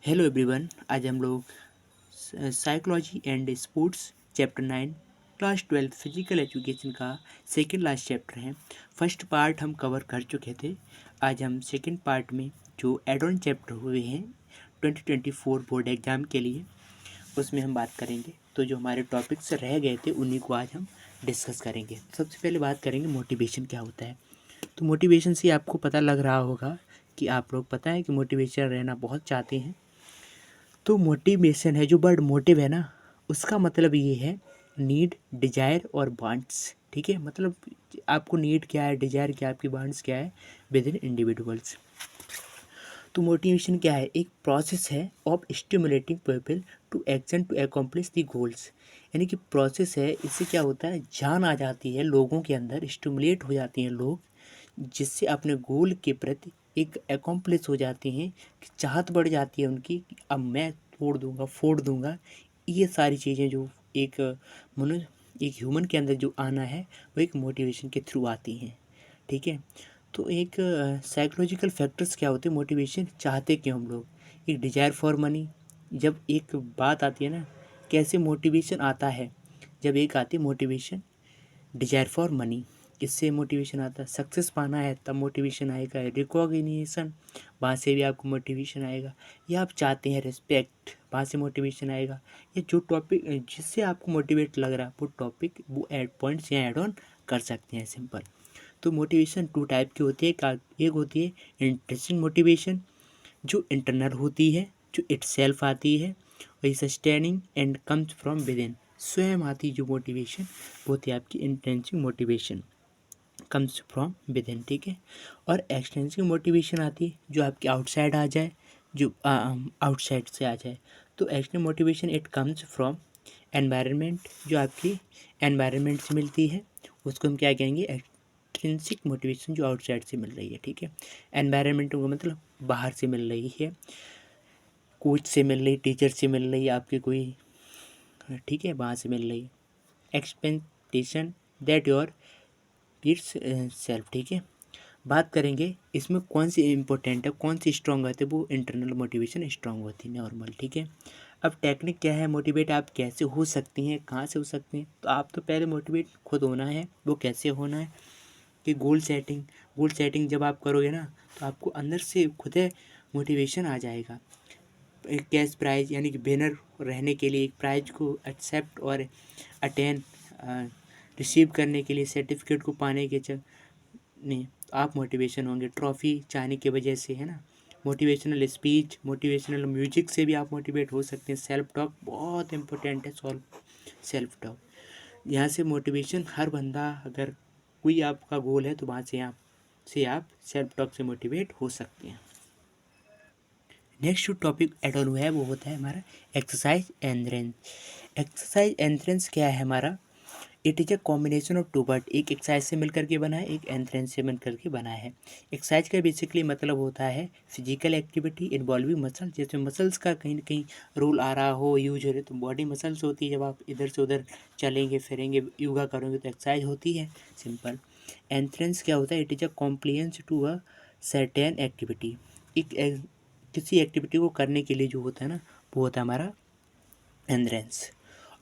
Hello everyone. आज हम लोग psychology and sports chapter 9 class 12 physical education का सेकेंड लास्ट चैप्टर है। फर्स्ट पार्ट हम कवर कर चुके थे। आज हम सेकेंड पार्ट में जो एड ऑन चैप्टर हुए हैं 2024 बोर्ड एग्ज़ाम के लिए उसमें हम बात करेंगे। तो जो हमारे टॉपिक्स रह गए थे उन्हीं को आज हम डिस्कस करेंगे। सबसे पहले बात करेंगे मोटिवेशन क्या होता है। तो मोटिवेशन से आपको पता लग रहा होगा कि आप लोग पता है कि मोटिवेशन रहना बहुत चाहते हैं। तो मोटिवेशन है, जो वर्ड मोटिव है ना, उसका मतलब ये है नीड, डिजायर और वांट्स। ठीक है, मतलब आपको नीड क्या है, डिजायर क्या है, आपकी वांट्स क्या है विद इन इंडिविजुअल्स। तो मोटिवेशन क्या है? एक प्रोसेस है of stimulating people to action to accomplish the goals. यानी कि प्रोसेस है, इससे क्या होता है, जान आ जाती है लोगों के अंदर, स्टिमुलेट हो जाती हैं लोग, जिससे अपने गोल के प्रति एक अकम्प्लिश हो जाते हैं, कि चाहत बढ़ जाती है उनकी कि अब मैं तोड़ दूंगा, फोड़ दूंगा। ये सारी चीज़ें जो एक मनुष्य, एक ह्यूमन के अंदर जो आना है, वो एक मोटिवेशन के थ्रू आती हैं। ठीक है। तो एक साइकोलॉजिकल फैक्टर्स क्या होते हैं, मोटिवेशन चाहते क्यों हम लोग। एक डिजायर फॉर मनी, जब एक बात आती है ना, कैसे मोटिवेशन आता है, जब एक आती है मोटिवेशन डिजायर फॉर मनी, इससे मोटिवेशन आता है। सक्सेस पाना है तब मोटिवेशन आएगा। रिकॉग्निशन, वहाँ से भी आपको मोटिवेशन आएगा। या आप चाहते हैं रिस्पेक्ट, वहाँ से मोटिवेशन आएगा। या जो टॉपिक जिससे आपको मोटिवेट लग रहा है वो टॉपिक, वो एड पॉइंट्स या एड ऑन कर सकते हैं, सिंपल। तो मोटिवेशन टू टाइप की होती है। एक होती है इंटरेस्टिंग मोटिवेशन, जो इंटरनल होती है, जो इटसेल्फ आती है। वही sustaining and comes from with in, स्वयं आती जो मोटिवेशन, वो होती है आपकी intensive motivation, comes from with in. ठीक है। और एक्सटेंसिव मोटिवेशन आती है जो आपके आउटसाइड आ जाए, जो आउटसाइड से आ जाए। तो extensive motivation it comes from environment, जो आपकी एनवायरनमेंट से मिलती है, उसको हम क्या कहेंगे, एक्सट्रिंसिक मोटिवेशन, जो आउटसाइड से मिल रही है। ठीक है। एनवायरनमेंट का मतलब बाहर से मिल रही है, कोच से मिल रही, टीचर से मिल रही, आपके कोई, ठीक है, वहाँ से मिल रही है। Expectation that your pirs self. ठीक है। बात करेंगे इसमें कौन सी इम्पोर्टेंट है, कौन सी स्ट्रांग होती है, वो इंटरनल मोटिवेशन स्ट्रांग होती है, नॉर्मल। ठीक है। अब टेक्निक क्या है, मोटिवेट आप कैसे हो सकती हैं, कहाँ से हो सकती हैं। तो आप तो पहले मोटिवेट खुद होना है। वो कैसे होना है कि गोल सेटिंग, गोल सेटिंग जब आप करोगे ना, तो आपको अंदर से खुद है मोटिवेशन आ जाएगा। एक कैश प्राइज, यानी कि विनर रहने के लिए, एक प्राइज को एक्सेप्ट और अटेन रिसीव करने के लिए, सर्टिफिकेट को पाने के नहीं, तो आप मोटिवेशन होंगे। ट्रॉफी चाहने की वजह से, है ना। मोटिवेशनल स्पीच, मोटिवेशनल म्यूजिक से भी आप मोटिवेट हो सकते हैं। सेल्फ टॉक बहुत इंपॉर्टेंट है, सेल्फ टॉक। यहाँ से मोटिवेशन हर बंदा, अगर कोई आपका गोल है तो वहाँ से आप सेल्फ टॉक से मोटिवेट हो सकते हैं। नेक्स्ट जो टॉपिक एड ऑन हुआ है वो होता है हमारा एक्सरसाइज एंड्रेंस। एक्सरसाइज एंड्रेंस क्या है हमारा, it is a combination of two word. एक एक्सरसाइज से मिलकर के बना है, एक एंथ्रेंस से मिलकर के बना है। एक्सरसाइज का बेसिकली मतलब होता है फिजिकल एक्टिविटी इन्वॉल्विंग मसल, जैसे मसल्स का कहीं ना कहीं रोल आ रहा हो, यूज हो रहे, तो बॉडी मसल्स होती है। जब आप इधर से उधर चलेंगे फिरेंगे, योगा करोगे, तो एक्सरसाइज होती है, सिंपल। एंथ्रेंस क्या होता है, it is a compliance to a certain activity. किसी एक्टिविटी को करने के लिए जो होता है ना, वो होता है हमारा एंथ्रेंस।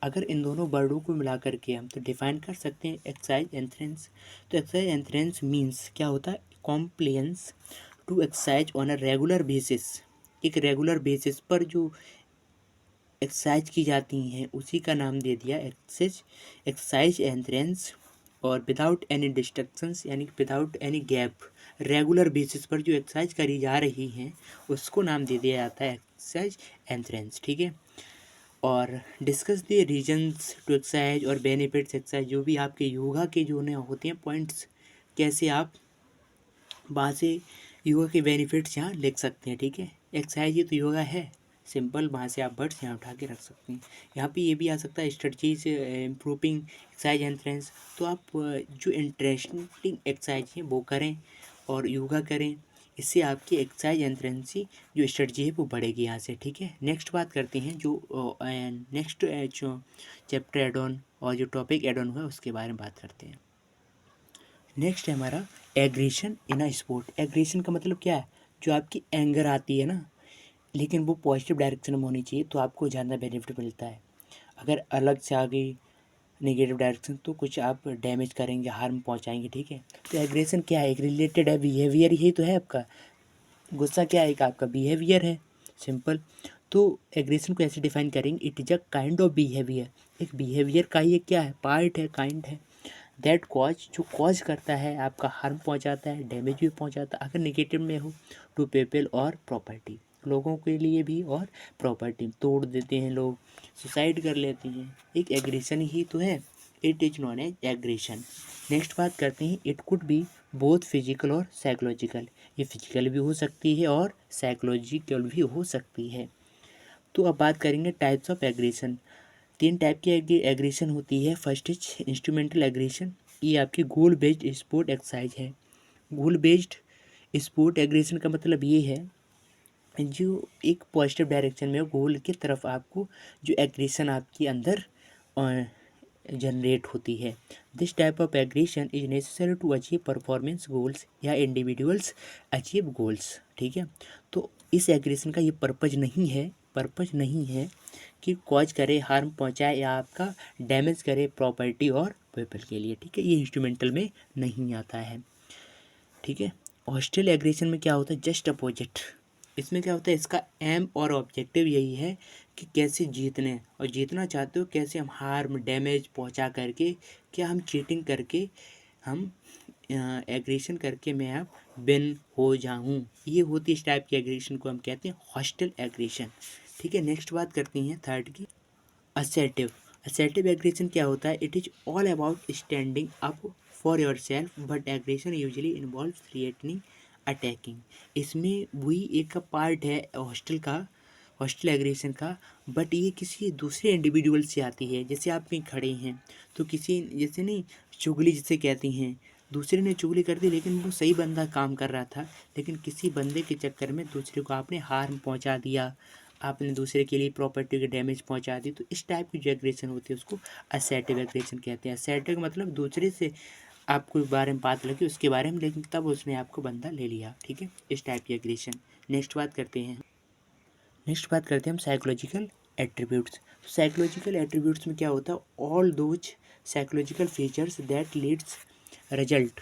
अगर इन दोनों वर्डों को मिला करके हम तो डिफाइन कर सकते हैं एक्सरसाइज एंथ्रेंस। तो एक्सरसाइज एंथ्रेंस मीन्स क्या होता है, compliance to exercise on a regular basis. एक रेगुलर बेसिस पर जो एक्सरसाइज की जाती हैं उसी का नाम दे दिया एक्सरसाइज एंथ्रेंस। और विदाउट एनी डिस्ट्रक्शंस, यानी कि without any gap, regular basis पर जो एक्सरसाइज करी जा रही हैं उसको नाम दे दिया जाता है एक्सरसाइज एंथ्रेंस। ठीक है। और discuss the reasons to exercise और बेनिफिट्स एक्सरसाइज, जो भी आपके योगा के जो ने होते हैं पॉइंट्स, कैसे आप वहाँ से योगा के बेनिफिट्स यहाँ लिख सकते हैं। ठीक है। एक्सरसाइज ही तो योगा है, सिंपल। वहाँ से आप वर्ड्स यहाँ उठा के रख सकते हैं। यहाँ पे ये भी आ सकता है स्ट्रेटजीज इम्प्रूविंग एक्सरसाइज एंथ्रेंस। तो आप जो इंटरेस्टिंग एक्सरसाइज है वो करें और योगा करें, इससे आपकी एक्सरसाइज एंथ्रेंसी जो स्ट्रेटजी है वो बढ़ेगी यहाँ से। ठीक है। नेक्स्ट बात करते हैं जो नेक्स्ट जो चैप्टर एड ऑन और जो टॉपिक एड ऑन हुआ है उसके बारे में बात करते हैं। नेक्स्ट है हमारा aggression in a sport. Aggression का मतलब क्या है, जो आपकी एंगर आती है ना, लेकिन वो पॉजिटिव डायरेक्शन में होनी चाहिए, तो आपको ज़्यादा बेनिफिट मिलता है। अगर अलग से आ गई नेगेटिव डायरेक्शन तो कुछ आप डैमेज करेंगे, हार्म पहुंचाएंगे, ठीक है। तो एग्रेशन क्या है, एक रिलेटेड है बिहेवियर, ही तो है आपका। गुस्सा क्या है, एक आपका बिहेवियर है, सिंपल। तो एग्रेशन को ऐसे डिफाइन करेंगे, it is a kind of behaviour, एक बिहेवियर का ही एक क्या है, पार्ट है, काइंड है, दैट कॉज, जो कॉज करता है आपका हार्म पहुंचाता है, डैमेज भी पहुंचाता है, अगर नेगेटिव में हो, टू पीपल और प्रॉपर्टी, लोगों के लिए भी और प्रॉपर्टी, तोड़ देते हैं लोग, सुसाइड कर लेते हैं, एक एग्रेशन ही तो है, it is known as aggression. Next बात करते हैं, it could be both physical और साइकोलॉजिकल, ये फिजिकल भी हो सकती है और साइकोलॉजिकल भी हो सकती है। तो अब बात करेंगे टाइप्स ऑफ एग्रेशन। 3 टाइप की एग्रेशन होती है। फर्स्ट इज इंस्ट्रूमेंटल एग्रेशन, ये आपकी गोल बेस्ड स्पोर्ट एक्सरसाइज है। गोल बेस्ड स्पोर्ट एग्रेशन का मतलब ये है जो एक पॉजिटिव डायरेक्शन में गोल की तरफ आपको जो एग्रेशन आपके अंदर जनरेट होती है। This type of aggression is necessary to achieve performance goals या इंडिविजुअल्स अचीव गोल्स, ठीक है। तो इस एग्रेशन का ये पर्पज नहीं है कि कॉज करे, हार्म पहुंचाए या आपका डैमेज करे प्रॉपर्टी और पीपल के लिए, ठीक है। ये इंस्ट्रूमेंटल में नहीं आता है, ठीक है। हॉस्टिल एग्रेशन में क्या होता है, जस्ट अपोजिट। इसमें क्या होता है, इसका एम और ऑब्जेक्टिव यही है कि कैसे जीतने, और जीतना चाहते हो कैसे, हम हार्म डैमेज पहुंचा करके, क्या हम चीटिंग करके, हम एग्रेशन करके मैं आप विन हो जाऊं, ये होती है इस टाइप की एग्रेशन को हम कहते हैं हॉस्टिल एग्रेशन, ठीक है। नेक्स्ट बात करते हैं थर्ड की, असर्टिव। असर्टिव एग्रेशन क्या होता है, it is all about standing up for your self, but aggression usually involve threatening, attacking. इसमें वही एक पार्ट है हॉस्टल एग्रेशन का, बट ये किसी दूसरे इंडिविजुअल से आती है। जैसे आप कहीं खड़े हैं तो किसी, जैसे नहीं, चुगली जिसे कहती हैं, दूसरे ने चुगली कर दी लेकिन वो सही बंदा काम कर रहा था, लेकिन किसी बंदे के चक्कर में दूसरे को आपने हार्म पहुंचा दिया, आपने दूसरे के लिए प्रॉपर्टी के डैमेज पहुंचा दी, तो इस टाइप की जो एग्रेशन होती है उसको असर्टिव एग्रेशन कहते हैं। असर्टिव मतलब दूसरे से आपको बारे में बात लगी उसके बारे में, लेकिन तब उसने आपको बंदा ले लिया, ठीक है, इस टाइप की एग्रेशन। नेक्स्ट बात करते हैं हम साइकोलॉजिकल एट्रीब्यूट्स। साइकोलॉजिकल एट्रीब्यूट्स में क्या होता है, all those psychological features that leads result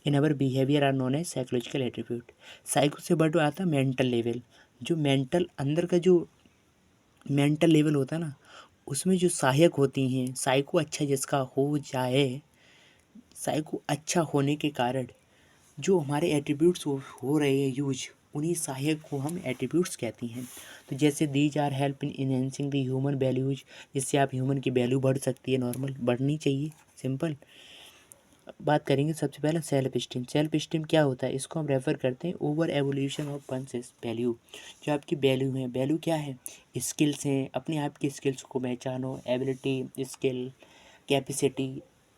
in our behaviour are known as psychological attribute. Psycho से बट आता है मेंटल लेवल, जो मेंटल अंदर का जो मेंटल लेवल होता है ना, उसमें जो सहायक होती हैं, साइको अच्छा जिसका हो जाए, साइको अच्छा होने के कारण जो हमारे एट्रीब्यूट्स हो रहे हैं यूज, उन्हीं सहायक को हम एट्रीब्यूट्स कहते हैं। तो जैसे these are help in enhancing the human values, जिससे आप ह्यूमन की वैल्यू बढ़ सकती है, नॉर्मल बढ़नी चाहिए, सिंपल। बात करेंगे सबसे पहले सेल्फ स्टीम। सेल्फ स्टीम क्या होता है, इसको हम रेफर करते हैं over evolution of one's value. जो आपकी वैल्यू है, वैल्यू क्या है, स्किल्स हैं, अपने आप की स्किल्स को पहचानो, एबिलिटी, स्किल, कैपेसिटी,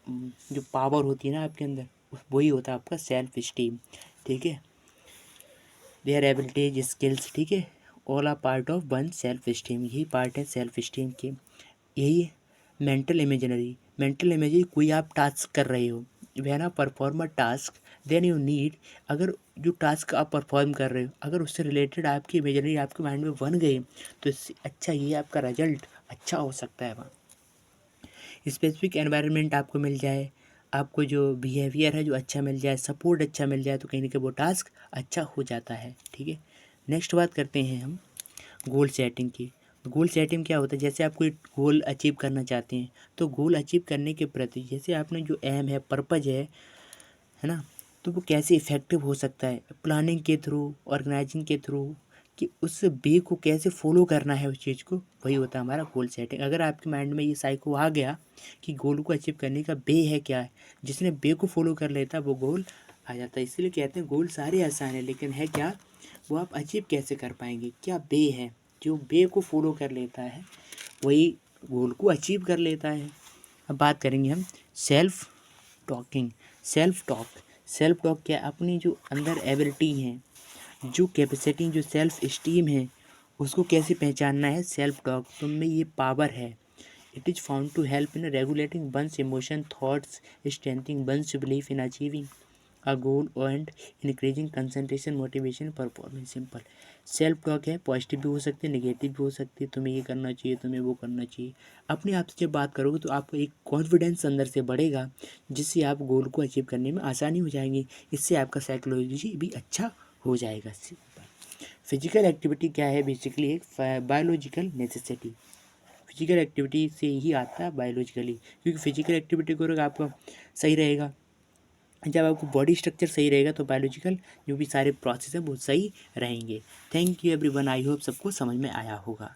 जो पावर होती है ना आपके अंदर, वही होता है आपका सेल्फ स्टीम, ठीक है। देयर एबिलिटीज स्किल्स, ठीक है, all are part of one's self esteem, यही पार्ट है सेल्फ स्टीम के। यही मेंटल इमेजरी कोई आप टास्क कर रहे हो, वैन आप perform a task then you need, अगर जो टास्क आप परफॉर्म कर रहे हो अगर उससे रिलेटेड आपकी इमेजरी आपके माइंड में बन गई, तो इससे अच्छा ये आपका रिजल्ट अच्छा हो सकता है। वहाँ स्पेसिफिक एनवायरनमेंट आपको मिल जाए, आपको जो बिहेवियर है जो अच्छा मिल जाए, सपोर्ट अच्छा मिल जाए, तो कहीं ना कहीं वो टास्क अच्छा हो जाता है, ठीक है। नेक्स्ट बात करते हैं हम गोल सेटिंग की। गोल सेटिंग क्या होता है, जैसे आप कोई गोल अचीव करना चाहते हैं, तो गोल अचीव करने के प्रति जैसे आपने जो एम है, पर्पज है ना, तो वो कैसे इफ़ेक्टिव हो सकता है, प्लानिंग के थ्रू, ऑर्गेनाइजिंग के थ्रू, कि उस वे को कैसे फॉलो करना है उस चीज़ को, वही होता है हमारा गोल सेटिंग। अगर आपके माइंड में ये साइको आ गया कि गोल को अचीव करने का वे है क्या है, जिसने वे को फॉलो कर लेता वो गोल आ जाता है। इसलिए कहते हैं गोल सारे आसान है, लेकिन है क्या, वो आप अचीव कैसे कर पाएंगे, क्या वे है, जो वे को फॉलो कर लेता है वही गोल को अचीव कर लेता है। अब बात करेंगे हम सेल्फ टॉकिंग। सेल्फ टॉक क्या है, अपनी जो अंदर एबिलिटी है, जो कैपेसिटी, जो सेल्फ स्टीम है, उसको कैसे पहचानना है। सेल्फ टॉक तुम में ये पावर है, it is found to help in regulating one's emotion thoughts, strengthening one's belief in achieving a goal and increasing concentration motivation performance. Simple. Self talk है, पॉजिटिव भी हो सकती है, नेगेटिव भी हो सकती है, तुम्हें ये करना चाहिए, तुम्हें वो करना चाहिए। अपने आप से जब बात करोगे तो आपको एक कॉन्फिडेंस अंदर से बढ़ेगा, जिससे आप गोल को अचीव करने में आसानी हो जाएगी। इससे आपका साइकोलॉजी भी अच्छा हो जाएगा। फिजिकल एक्टिविटी क्या है? बेसिकली एक बायोलॉजिकल नेसेसिटी। फिजिकल एक्टिविटी से ही आता है बायोलॉजिकली, क्योंकि फिजिकल एक्टिविटी करोगे आपका सही रहेगा। जब आपको बॉडी स्ट्रक्चर सही रहेगा तो बायोलॉजिकल जो भी सारे प्रोसेस हैं वो सही रहेंगे। Thank you everyone, I hope सबको समझ में आया होगा।